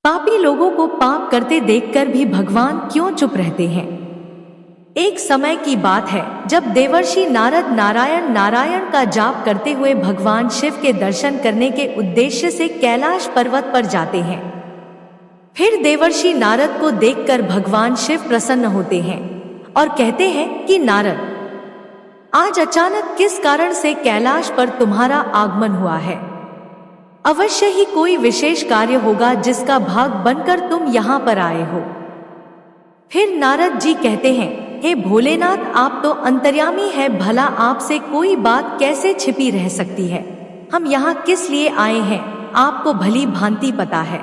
पापी लोगों को पाप करते देखकर भी भगवान क्यों चुप रहते हैं। एक समय की बात है जब देवर्षि नारद नारायण नारायण का जाप करते हुए भगवान शिव के दर्शन करने के उद्देश्य से कैलाश पर्वत पर जाते हैं। फिर देवर्षि नारद को देखकर भगवान शिव प्रसन्न होते हैं और कहते हैं कि नारद, आज अचानक किस कारण से कैलाश पर तुम्हारा आगमन हुआ है। अवश्य ही कोई विशेष कार्य होगा जिसका भाग बनकर तुम यहाँ पर आए हो। फिर नारद जी कहते हैं, हे भोलेनाथ, आप तो अंतर्यामी है, भला आपसे कोई बात कैसे छिपी रह सकती है। हम यहाँ किस लिए आए हैं आपको भली भांति पता है।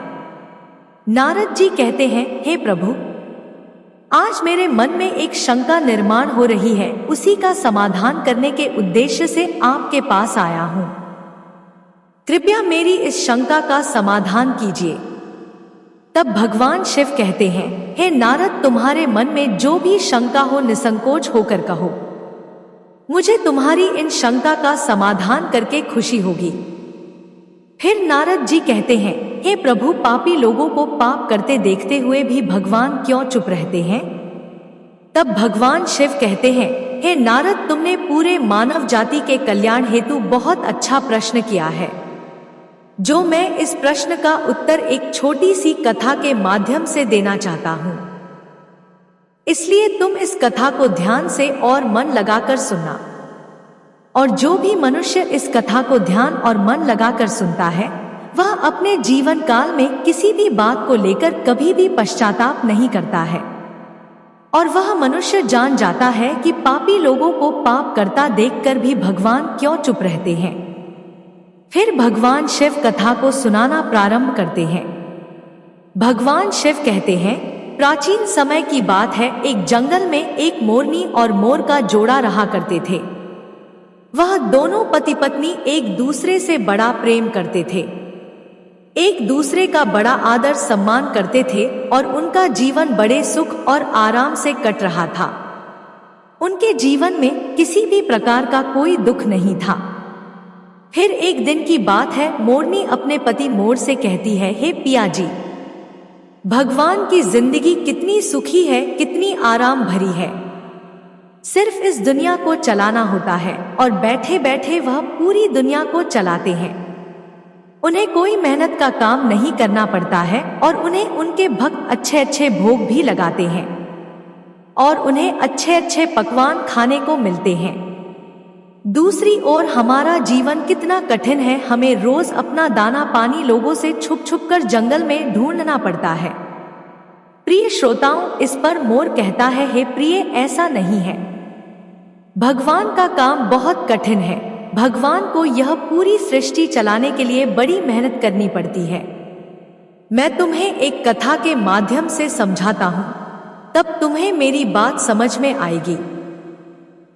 नारद जी कहते हैं, हे प्रभु, आज मेरे मन में एक शंका निर्माण हो रही है, उसी का समाधान करने के उद्देश्य से आपके पास आया हूँ। कृपया मेरी इस शंका का समाधान कीजिए। तब भगवान शिव कहते हैं, हे नारद, तुम्हारे मन में जो भी शंका हो निसंकोच होकर कहो, मुझे तुम्हारी इन शंका का समाधान करके खुशी होगी। फिर नारद जी कहते हैं, हे प्रभु, पापी लोगों को पाप करते देखते हुए भी भगवान क्यों चुप रहते हैं। तब भगवान शिव कहते हैं, हे नारद, तुमने पूरे मानव जाति के कल्याण हेतु बहुत अच्छा प्रश्न किया है, जो मैं इस प्रश्न का उत्तर एक छोटी सी कथा के माध्यम से देना चाहता हूँ। इसलिए तुम इस कथा को ध्यान से और मन लगाकर सुनना। और जो भी मनुष्य इस कथा को ध्यान और मन लगाकर सुनता है, वह अपने जीवन काल में किसी भी बात को लेकर कभी भी पश्चाताप नहीं करता है, और वह मनुष्य जान जाता है कि पापी लोगों को पाप करता देखकर भी भगवान क्यों चुप रहते हैं। फिर भगवान शिव कथा को सुनाना प्रारंभ करते हैं। भगवान शिव कहते हैं, प्राचीन समय की बात है, एक जंगल में एक मोरनी और मोर का जोड़ा रहा करते थे। वह दोनों पति पत्नी एक दूसरे से बड़ा प्रेम करते थे, एक दूसरे का बड़ा आदर सम्मान करते थे और उनका जीवन बड़े सुख और आराम से कट रहा था। उनके जीवन में किसी भी प्रकार का कोई दुख नहीं था। फिर एक दिन की बात है, मोरनी अपने पति मोर से कहती है, हे पिया जी, भगवान की जिंदगी कितनी सुखी है, कितनी आराम भरी है। सिर्फ इस दुनिया को चलाना होता है और बैठे बैठे वह पूरी दुनिया को चलाते हैं। उन्हें कोई मेहनत का काम नहीं करना पड़ता है और उन्हें उनके भक्त अच्छे अच्छे भोग भी लगाते हैं और उन्हें अच्छे अच्छे पकवान खाने को मिलते हैं। दूसरी ओर हमारा जीवन कितना कठिन है, हमें रोज अपना दाना पानी लोगों से छुप छुप कर जंगल में ढूंढना पड़ता है। प्रिय श्रोताओं, इस पर मोर कहता है, हे प्रिय, ऐसा नहीं है। भगवान का काम बहुत कठिन है। भगवान को यह पूरी सृष्टि चलाने के लिए बड़ी मेहनत करनी पड़ती है। मैं तुम्हें एक कथा के माध्यम से समझाता हूँ, तब तुम्हें मेरी बात समझ में आएगी।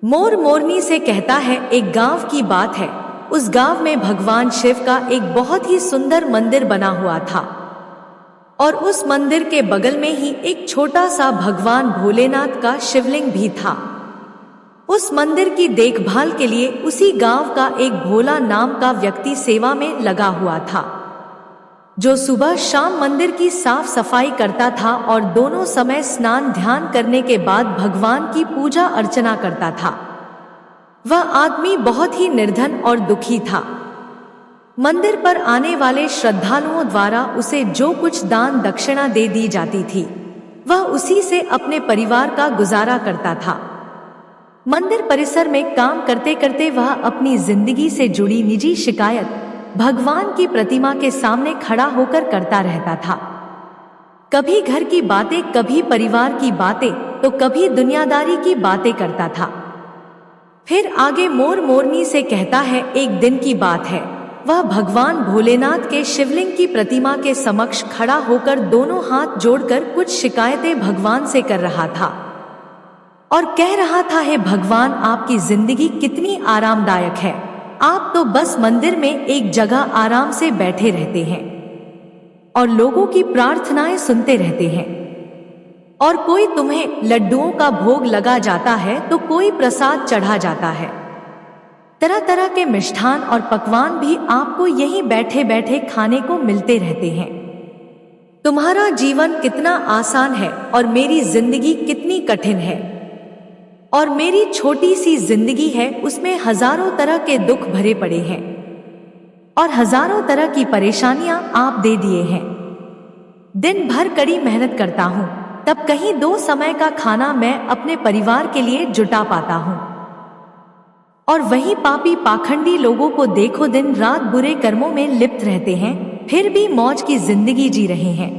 मोर मोरनी से कहता है, एक गांव की बात है। उस गांव में भगवान शिव का एक बहुत ही सुंदर मंदिर बना हुआ था और उस मंदिर के बगल में ही एक छोटा सा भगवान भोलेनाथ का शिवलिंग भी था। उस मंदिर की देखभाल के लिए उसी गांव का एक भोला नाम का व्यक्ति सेवा में लगा हुआ था, जो सुबह शाम मंदिर की साफ सफाई करता था और दोनों समय स्नान ध्यान करने के बाद भगवान की पूजा अर्चना करता था। वह आदमी बहुत ही निर्धन और दुखी था। मंदिर पर आने वाले श्रद्धालुओं द्वारा उसे जो कुछ दान दक्षिणा दे दी जाती थी, वह उसी से अपने परिवार का गुजारा करता था। मंदिर परिसर में काम करते करते वह अपनी जिंदगी से जुड़ी निजी शिकायत भगवान की प्रतिमा के सामने खड़ा होकर करता रहता था। कभी घर की बातें, कभी परिवार की बातें, तो कभी दुनियादारी की बातें करता था। फिर आगे मोर मोरनी से कहता है, एक दिन की बात है, वह भगवान भोलेनाथ के शिवलिंग की प्रतिमा के समक्ष खड़ा होकर दोनों हाथ जोड़कर कुछ शिकायतें भगवान से कर रहा था और कह रहा था, हे भगवान, आपकी जिंदगी कितनी आरामदायक है। आप तो बस मंदिर में एक जगह आराम से बैठे रहते हैं और लोगों की प्रार्थनाएं सुनते रहते हैं, और कोई तुम्हें लड्डुओं का भोग लगा जाता है तो कोई प्रसाद चढ़ा जाता है। तरह तरह के मिष्ठान और पकवान भी आपको यहीं बैठे बैठे खाने को मिलते रहते हैं। तुम्हारा जीवन कितना आसान है और मेरी जिंदगी कितनी कठिन है। और मेरी छोटी सी जिंदगी है, उसमें हजारों तरह के दुख भरे पड़े हैं और हजारों तरह की परेशानियां आप दे दिए हैं। दिन भर कड़ी मेहनत करता हूँ, तब कहीं 2 समय का खाना मैं अपने परिवार के लिए जुटा पाता हूँ। और वही पापी पाखंडी लोगों को देखो, दिन रात बुरे कर्मों में लिप्त रहते हैं, फिर भी मौज की जिंदगी जी रहे हैं।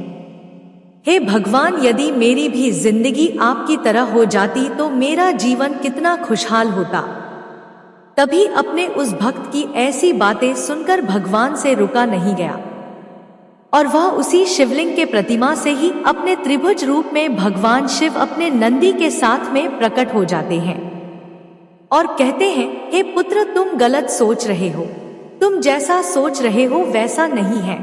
हे भगवान, यदि मेरी भी जिंदगी आपकी तरह हो जाती तो मेरा जीवन कितना खुशहाल होता। तभी अपने उस भक्त की ऐसी बातें सुनकर भगवान से रुका नहीं गया और वह उसी शिवलिंग के प्रतिमा से ही अपने त्रिभुज रूप में भगवान शिव अपने नंदी के साथ में प्रकट हो जाते हैं और कहते हैं, हे पुत्र, तुम गलत सोच रहे हो। तुम जैसा सोच रहे हो वैसा नहीं है।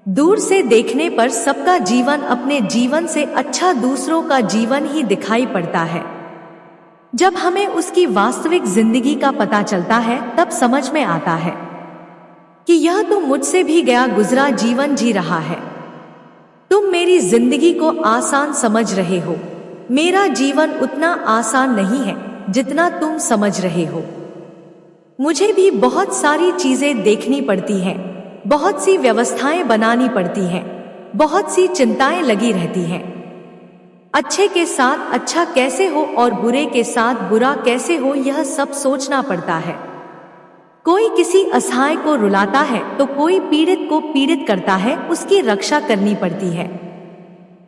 दूर से देखने पर सबका जीवन अपने जीवन से अच्छा दूसरों का जीवन ही दिखाई पड़ता है। जब हमें उसकी वास्तविक जिंदगी का पता चलता है तब समझ में आता है कि यह तो मुझसे भी गया गुजरा जीवन जी रहा है। तुम मेरी जिंदगी को आसान समझ रहे हो। मेरा जीवन उतना आसान नहीं है जितना तुम समझ रहे हो। मुझे भी बहुत सारी चीजें देखनी पड़ती हैं, बहुत सी व्यवस्थाएं बनानी पड़ती हैं, बहुत सी चिंताएं लगी रहती हैं। अच्छे के साथ अच्छा कैसे हो और बुरे के साथ बुरा कैसे हो, यह सब सोचना पड़ता है। कोई किसी असहाय को रुलाता है तो कोई पीड़ित को पीड़ित करता है, उसकी रक्षा करनी पड़ती है।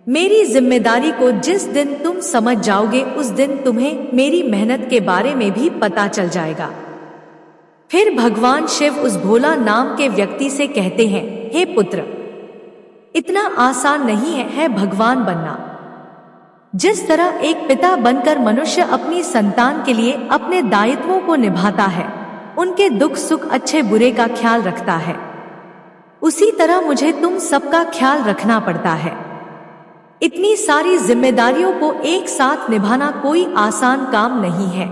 मेरी जिम्मेदारी को जिस दिन तुम समझ जाओगे उस दिन तुम्हें मेरी मेहनत के बारे में भी पता चल जाएगा। फिर भगवान शिव उस भोला नाम के व्यक्ति से कहते हैं, हे पुत्र, इतना आसान नहीं है भगवान बनना। जिस तरह एक पिता बनकर मनुष्य अपनी संतान के लिए अपने दायित्वों को निभाता है, उनके दुख सुख अच्छे बुरे का ख्याल रखता है, उसी तरह मुझे तुम सबका ख्याल रखना पड़ता है। इतनी सारी जिम्मेदारियों को एक साथ निभाना कोई आसान काम नहीं है।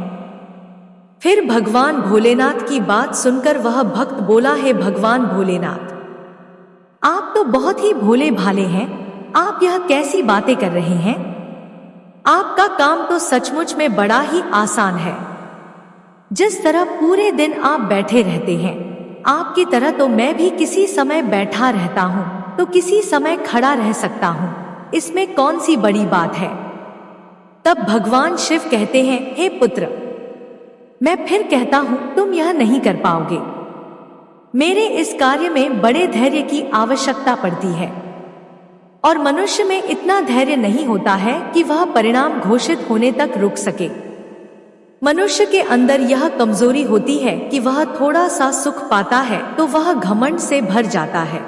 फिर भगवान भोलेनाथ की बात सुनकर वह भक्त बोला, हे भगवान भोलेनाथ, आप तो बहुत ही भोले भाले हैं। आप यह कैसी बातें कर रहे हैं? आपका काम तो सचमुच में बड़ा ही आसान है। जिस तरह पूरे दिन आप बैठे रहते हैं, आपकी तरह तो मैं भी किसी समय बैठा रहता हूँ तो किसी समय खड़ा रह सकता हूँ। इसमें कौन सी बड़ी बात है? तब भगवान शिव कहते हैं, हे पुत्र, मैं फिर कहता हूं तुम यह नहीं कर पाओगे। मेरे इस कार्य में बड़े धैर्य की आवश्यकता पड़ती है और मनुष्य में इतना धैर्य नहीं होता है कि वह परिणाम घोषित होने तक रुक सके। मनुष्य के अंदर यह कमजोरी होती है कि वह थोड़ा सा सुख पाता है तो वह घमंड से भर जाता है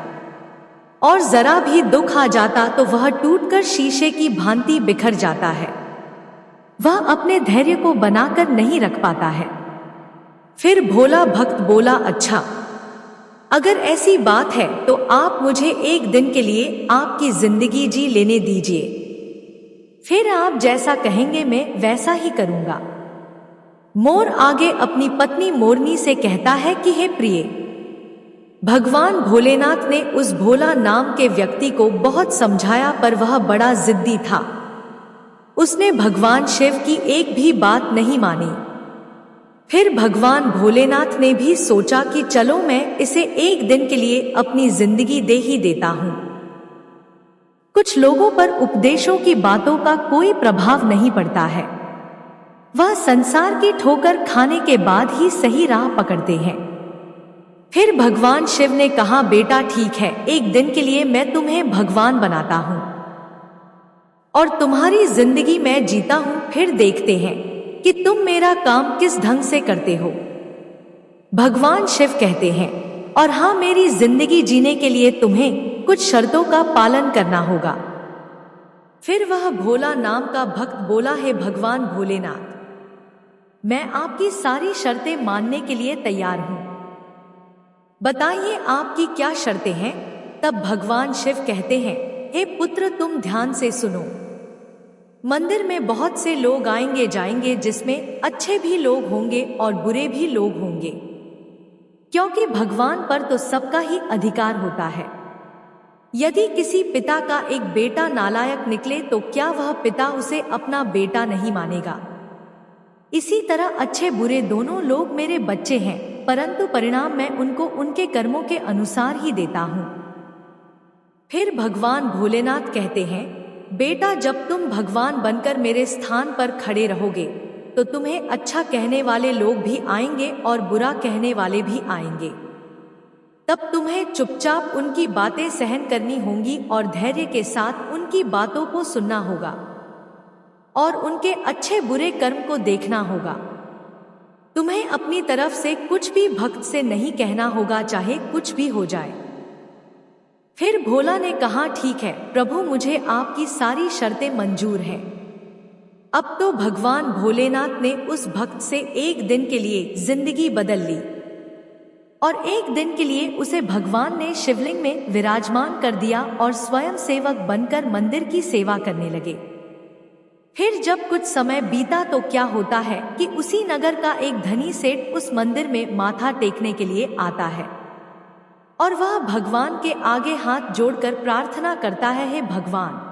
और जरा भी दुख आ जाता तो वह टूटकर शीशे की भांति बिखर जाता है। वह अपने धैर्य को बनाकर नहीं रख पाता है। फिर भोला भक्त बोला, अच्छा, अगर ऐसी बात है तो आप मुझे एक दिन के लिए आपकी जिंदगी जी लेने दीजिए। फिर आप जैसा कहेंगे मैं वैसा ही करूंगा। मोर आगे अपनी पत्नी मोरनी से कहता है कि हे प्रिय, भगवान भोलेनाथ ने उस भोला नाम के व्यक्ति को बहुत समझाया पर वह बड़ा जिद्दी था। उसने भगवान शिव की एक भी बात नहीं मानी। फिर भगवान भोलेनाथ ने भी सोचा कि चलो मैं इसे एक दिन के लिए अपनी जिंदगी दे ही देता हूं। कुछ लोगों पर उपदेशों की बातों का कोई प्रभाव नहीं पड़ता है। वह संसार की ठोकर खाने के बाद ही सही राह पकड़ते हैं। फिर भगवान शिव ने कहा, बेटा ठीक है, एक दिन के लिए मैं तुम्हें भगवान बनाता हूं और तुम्हारी जिंदगी मैं जीता हूं, फिर देखते हैं कि तुम मेरा काम किस ढंग से करते हो। भगवान शिव कहते हैं, और हाँ, मेरी जिंदगी जीने के लिए तुम्हें कुछ शर्तों का पालन करना होगा। फिर वह भोला नाम का भक्त बोला, है भगवान भोलेनाथ, मैं आपकी सारी शर्तें मानने के लिए तैयार हूं, बताइए आपकी क्या शर्तें हैं। तब भगवान शिव कहते हैं, हे पुत्र, तुम ध्यान से सुनो। मंदिर में बहुत से लोग आएंगे जाएंगे, जिसमें अच्छे भी लोग होंगे और बुरे भी लोग होंगे, क्योंकि भगवान पर तो सबका ही अधिकार होता है। यदि किसी पिता का एक बेटा नालायक निकले तो क्या वह पिता उसे अपना बेटा नहीं मानेगा? इसी तरह अच्छे बुरे दोनों लोग मेरे बच्चे हैं, परंतु परिणाम मैं उनको उनके कर्मों के अनुसार ही देता हूँ। फिर भगवान भोलेनाथ कहते हैं, बेटा जब तुम भगवान बनकर मेरे स्थान पर खड़े रहोगे तो तुम्हें अच्छा कहने वाले लोग भी आएंगे और बुरा कहने वाले भी आएंगे। तब तुम्हें चुपचाप उनकी बातें सहन करनी होंगी और धैर्य के साथ उनकी बातों को सुनना होगा और उनके अच्छे बुरे कर्म को देखना होगा। तुम्हें अपनी तरफ से कुछ भी भक्त से नहीं कहना होगा, चाहे कुछ भी हो जाए। फिर भोला ने कहा, ठीक है प्रभु, मुझे आपकी सारी शर्तें मंजूर हैं। अब तो भगवान भोलेनाथ ने उस भक्त से एक दिन के लिए जिंदगी बदल ली और एक दिन के लिए उसे भगवान ने शिवलिंग में विराजमान कर दिया और स्वयं सेवक बनकर मंदिर की सेवा करने लगे। फिर जब कुछ समय बीता तो क्या होता है कि उसी नगर का एक धनी सेठ उस मंदिर में माथा टेकने के लिए आता है और वह भगवान के आगे हाथ जोड़कर प्रार्थना करता है, हे भगवान,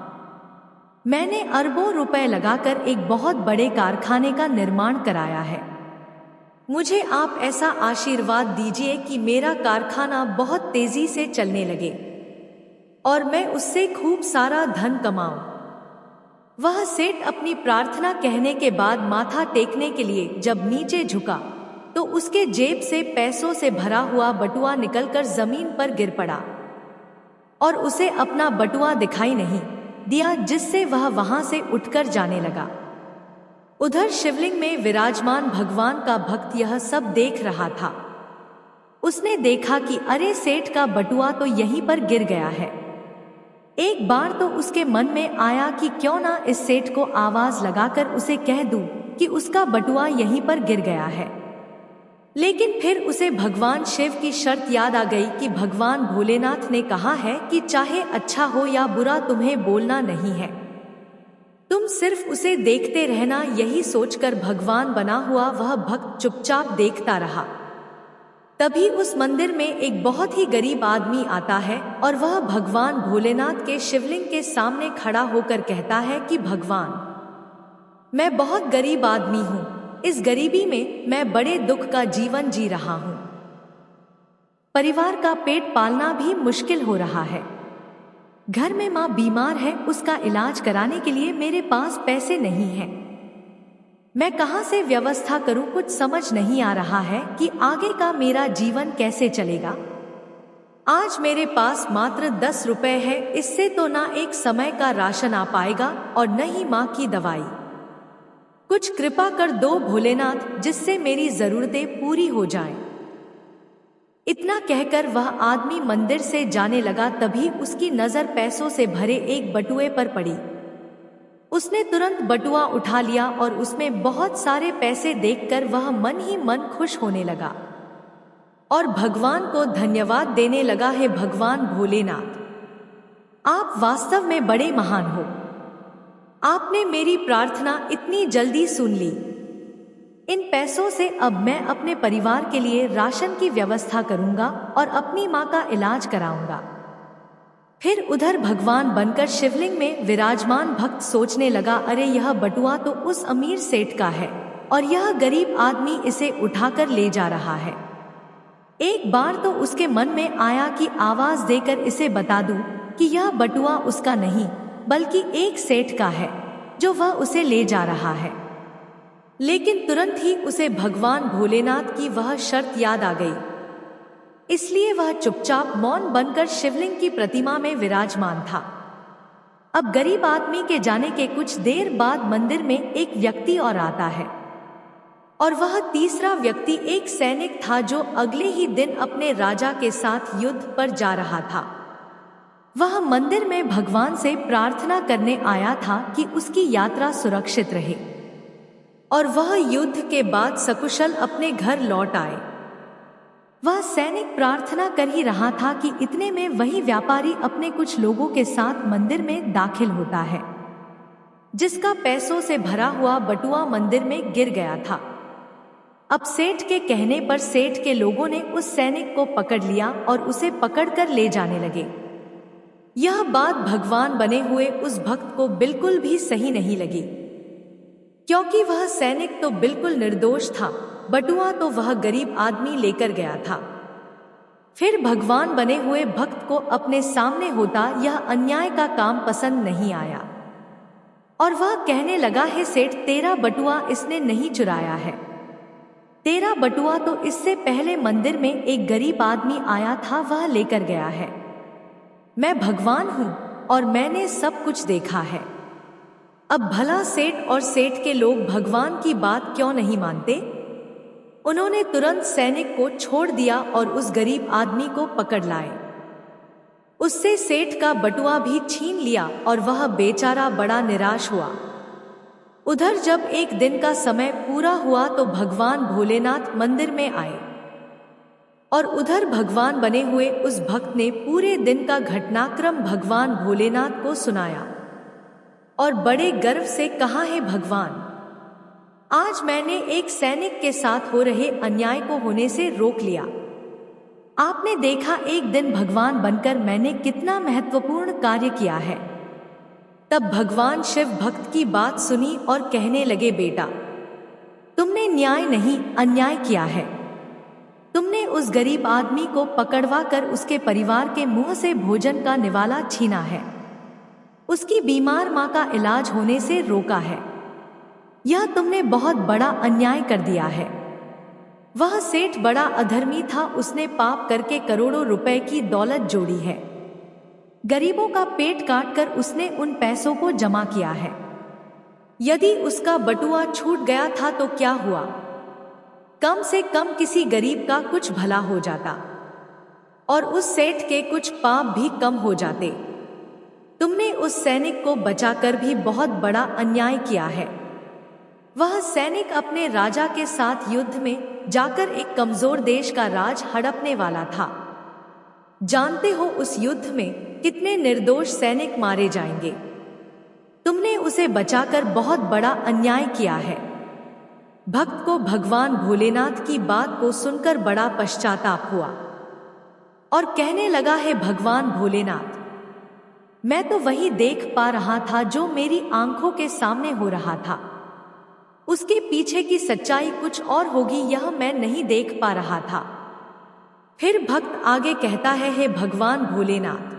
मैंने अरबों रुपए लगाकर एक बहुत बड़े कारखाने का निर्माण कराया है। मुझे आप ऐसा आशीर्वाद दीजिए कि मेरा कारखाना बहुत तेजी से चलने लगे और मैं उससे खूब सारा धन कमाऊं। वह सेठ अपनी प्रार्थना कहने के बाद माथा टेकने के लिए जब नीचे झुका तो उसके जेब से पैसों से भरा हुआ बटुआ निकलकर जमीन पर गिर पड़ा और उसे अपना बटुआ दिखाई नहीं दिया, जिससे वह वहां से उठकर जाने लगा। उधर शिवलिंग में विराजमान भगवान का भक्त यह सब देख रहा था। उसने देखा कि अरे, सेठ का बटुआ तो यहीं पर गिर गया है। एक बार तो उसके मन में आया कि क्यों ना इस सेठ को आवाज लगाकर उसे कह दूं कि उसका बटुआ यहीं पर गिर गया है। लेकिन फिर उसे भगवान शिव की शर्त याद आ गई कि भगवान भोलेनाथ ने कहा है कि चाहे अच्छा हो या बुरा तुम्हें बोलना नहीं है, तुम सिर्फ उसे देखते रहना। यही सोचकर भगवान बना हुआ वह भक्त चुपचाप देखता रहा। तभी उस मंदिर में एक बहुत ही गरीब आदमी आता है और वह भगवान भोलेनाथ के शिवलिंग के सामने खड़ा होकर कहता है कि भगवान, मैं बहुत गरीब आदमी हूँ। इस गरीबी में मैं बड़े दुख का जीवन जी रहा हूँ। परिवार का पेट पालना भी मुश्किल हो रहा है। घर में माँ बीमार है, उसका इलाज कराने के लिए मेरे पास पैसे नहीं हैं। मैं कहाँ से व्यवस्था करूँ, कुछ समझ नहीं आ रहा है कि आगे का मेरा जीवन कैसे चलेगा। आज मेरे पास मात्र 10 रुपए है, इससे तो ना एक समय का राशन आ पाएगा और न ही माँ की दवाई। कुछ कृपा कर दो भोलेनाथ, जिससे मेरी जरूरतें पूरी हो जाएं। इतना कहकर वह आदमी मंदिर से जाने लगा। तभी उसकी नजर पैसों से भरे एक बटुए पर पड़ी। उसने तुरंत बटुआ उठा लिया और उसमें बहुत सारे पैसे देखकर वह मन ही मन खुश होने लगा और भगवान को धन्यवाद देने लगा, हे भगवान भोलेनाथ, आप वास्तव में बड़े महान हो। आपने मेरी प्रार्थना इतनी जल्दी सुन ली। इन पैसों से अब मैं अपने परिवार के लिए राशन की व्यवस्था करूंगा और अपनी माँ का इलाज कराऊंगा। फिर उधर भगवान बनकर शिवलिंग में विराजमान भक्त सोचने लगा, अरे, यह बटुआ तो उस अमीर सेठ का है और यह गरीब आदमी इसे उठाकर ले जा रहा है। एक बार तो उसके मन में आया कि आवाज देकर इसे बता दूं कि यह बटुआ उसका नहीं बल्कि एक सेठ का है जो वह उसे ले जा रहा है। लेकिन तुरंत ही उसे भगवान भोलेनाथ की वह शर्त याद आ गई, इसलिए वह चुपचाप मौन बनकर शिवलिंग की प्रतिमा में विराजमान था। अब गरीब आदमी के जाने के कुछ देर बाद मंदिर में एक व्यक्ति और आता है और वह तीसरा व्यक्ति एक सैनिक था जो अगले ही दिन अपने राजा के साथ युद्ध पर जा रहा था। वह मंदिर में भगवान से प्रार्थना करने आया था कि उसकी यात्रा सुरक्षित रहे और वह युद्ध के बाद सकुशल अपने घर लौट आए। वह सैनिक प्रार्थना कर ही रहा था कि इतने में वही व्यापारी अपने कुछ लोगों के साथ मंदिर में दाखिल होता है, जिसका पैसों से भरा हुआ बटुआ मंदिर में गिर गया था। अब सेठ के कहने पर सेठ के लोगों ने उस सैनिक को पकड़ लिया और उसे पकड़कर ले जाने लगे। यह बात भगवान बने हुए उस भक्त को बिल्कुल भी सही नहीं लगी, क्योंकि वह सैनिक तो बिल्कुल निर्दोष था, बटुआ तो वह गरीब आदमी लेकर गया था। फिर भगवान बने हुए भक्त को अपने सामने होता यह अन्याय का काम पसंद नहीं आया और वह कहने लगा, हे सेठ, तेरा बटुआ इसने नहीं चुराया है। तेरा बटुआ तो इससे पहले मंदिर में एक गरीब आदमी आया था, वह लेकर गया है। मैं भगवान हूँ और मैंने सब कुछ देखा है। अब भला सेठ और सेठ के लोग भगवान की बात क्यों नहीं मानते? उन्होंने तुरंत सैनिक को छोड़ दिया और उस गरीब आदमी को पकड़ लाए। उससे सेठ का बटुआ भी छीन लिया और वह बेचारा बड़ा निराश हुआ। उधर जब एक दिन का समय पूरा हुआ तो भगवान भोलेनाथ मंदिर में आए और उधर भगवान बने हुए उस भक्त ने पूरे दिन का घटनाक्रम भगवान भोलेनाथ को सुनाया और बड़े गर्व से कहा, है भगवान, आज मैंने एक सैनिक के साथ हो रहे अन्याय को होने से रोक लिया। आपने देखा एक दिन भगवान बनकर मैंने कितना महत्वपूर्ण कार्य किया है। तब भगवान शिव भक्त की बात सुनी और कहने लगे, बेटा, तुमने न्याय नहीं अन्याय किया है। तुमने उस गरीब आदमी को पकड़वा कर उसके परिवार के मुंह से भोजन का निवाला छीना है, उसकी बीमार मां का इलाज होने से रोका है। यह तुमने बहुत बड़ा अन्याय कर दिया है। वह सेठ बड़ा अधर्मी था, उसने पाप करके करोड़ों रुपए की दौलत जोड़ी है। गरीबों का पेट काटकर उसने उन पैसों को जमा किया है। यदि उसका बटुआ छूट गया था तो क्या हुआ? कम से कम किसी गरीब का कुछ भला हो जाता और उस सेठ के कुछ पाप भी कम हो जाते। तुमने उस सैनिक को बचाकर भी बहुत बड़ा अन्याय किया है। वह सैनिक अपने राजा के साथ युद्ध में जाकर एक कमजोर देश का राज हड़पने वाला था। जानते हो उस युद्ध में कितने निर्दोष सैनिक मारे जाएंगे। तुमने उसे बचाकर बहुत बड़ा अन्याय किया है। भक्त को भगवान भोलेनाथ की बात को सुनकर बड़ा पश्चाताप हुआ और कहने लगा, है भगवान भोलेनाथ, मैं तो वही देख पा रहा था जो मेरी आंखों के सामने हो रहा था। उसके पीछे की सच्चाई कुछ और होगी, यह मैं नहीं देख पा रहा था। फिर भक्त आगे कहता है, हे भगवान भोलेनाथ,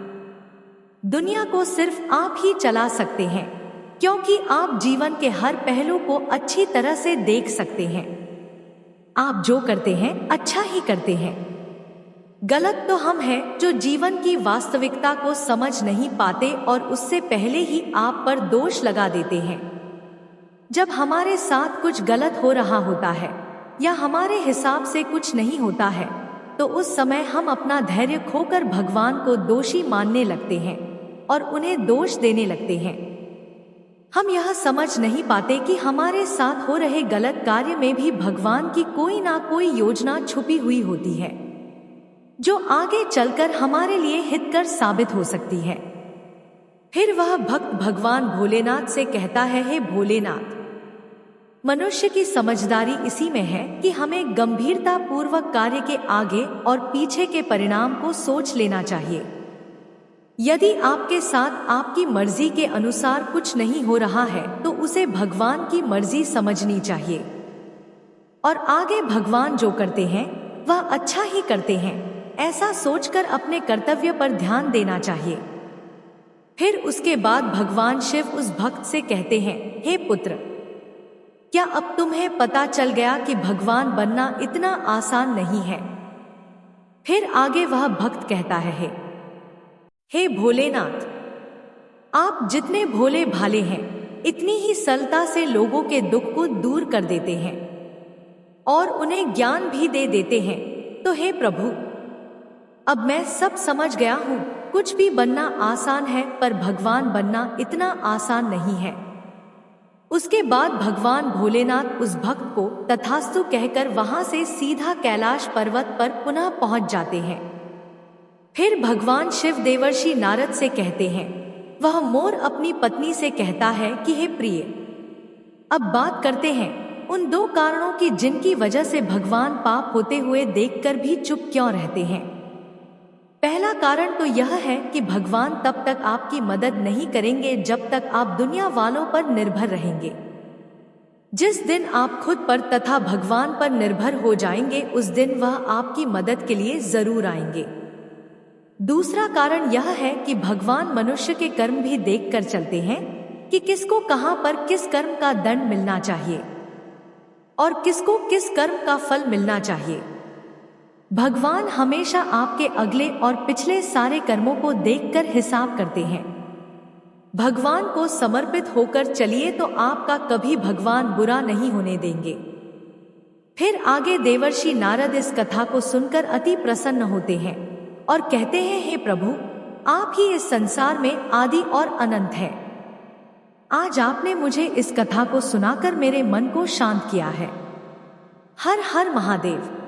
दुनिया को सिर्फ आप ही चला सकते हैं, क्योंकि आप जीवन के हर पहलू को अच्छी तरह से देख सकते हैं। आप जो करते हैं अच्छा ही करते हैं। गलत तो हम हैं जो जीवन की वास्तविकता को समझ नहीं पाते और उससे पहले ही आप पर दोष लगा देते हैं। जब हमारे साथ कुछ गलत हो रहा होता है या हमारे हिसाब से कुछ नहीं होता है तो उस समय हम अपना धैर्य खोकर भगवान को दोषी मानने लगते हैं और उन्हें दोष देने लगते हैं। हम यह समझ नहीं पाते कि हमारे साथ हो रहे गलत कार्य में भी भगवान की कोई ना कोई योजना छुपी हुई होती है जो आगे चलकर हमारे लिए हितकर साबित हो सकती है। फिर वह भक्त भगवान भोलेनाथ से कहता है, हे भोलेनाथ, मनुष्य की समझदारी इसी में है कि हमें गंभीरता पूर्वक कार्य के आगे और पीछे के परिणाम को सोच लेना चाहिए। यदि आपके साथ आपकी मर्जी के अनुसार कुछ नहीं हो रहा है तो उसे भगवान की मर्जी समझनी चाहिए और आगे भगवान जो करते हैं वह अच्छा ही करते हैं, ऐसा सोचकर अपने कर्तव्य पर ध्यान देना चाहिए। फिर उसके बाद भगवान शिव उस भक्त से कहते हैं, हे पुत्र, क्या अब तुम्हें पता चल गया कि भगवान बनना इतना आसान नहीं है? फिर आगे वह भक्त कहता है, हे भोलेनाथ, आप जितने भोले भाले हैं इतनी ही सरलता से लोगों के दुख को दूर कर देते हैं और उन्हें ज्ञान भी दे देते हैं। तो हे प्रभु, अब मैं सब समझ गया हूँ। कुछ भी बनना आसान है पर भगवान बनना इतना आसान नहीं है। उसके बाद भगवान भोलेनाथ उस भक्त को तथास्तु कहकर वहां से सीधा कैलाश पर्वत पर पुनः पहुंच जाते हैं। फिर भगवान शिव देवर्षि नारद से कहते हैं, वह मोर अपनी पत्नी से कहता है कि हे प्रिय, अब बात करते हैं उन दो कारणों की जिनकी वजह से भगवान पाप होते हुए देखकर भी चुप क्यों रहते हैं। पहला कारण तो यह है कि भगवान तब तक आपकी मदद नहीं करेंगे जब तक आप दुनिया वालों पर निर्भर रहेंगे। जिस दिन आप खुद पर तथा भगवान पर निर्भर हो जाएंगे उस दिन वह आपकी मदद के लिए जरूर आएंगे। दूसरा कारण यह है कि भगवान मनुष्य के कर्म भी देखकर चलते हैं कि किसको कहां पर किस कर्म का दंड मिलना चाहिए और किसको किस कर्म का फल मिलना चाहिए। भगवान हमेशा आपके अगले और पिछले सारे कर्मों को देखकर हिसाब करते हैं। भगवान को समर्पित होकर चलिए तो आपका कभी भगवान बुरा नहीं होने देंगे। फिर आगे देवर्षि नारद इस कथा को सुनकर अति प्रसन्न होते हैं और कहते हैं, हे प्रभु, आप ही इस संसार में आदि और अनंत है। आज आपने मुझे इस कथा को सुनाकर मेरे मन को शांत किया है। हर हर महादेव।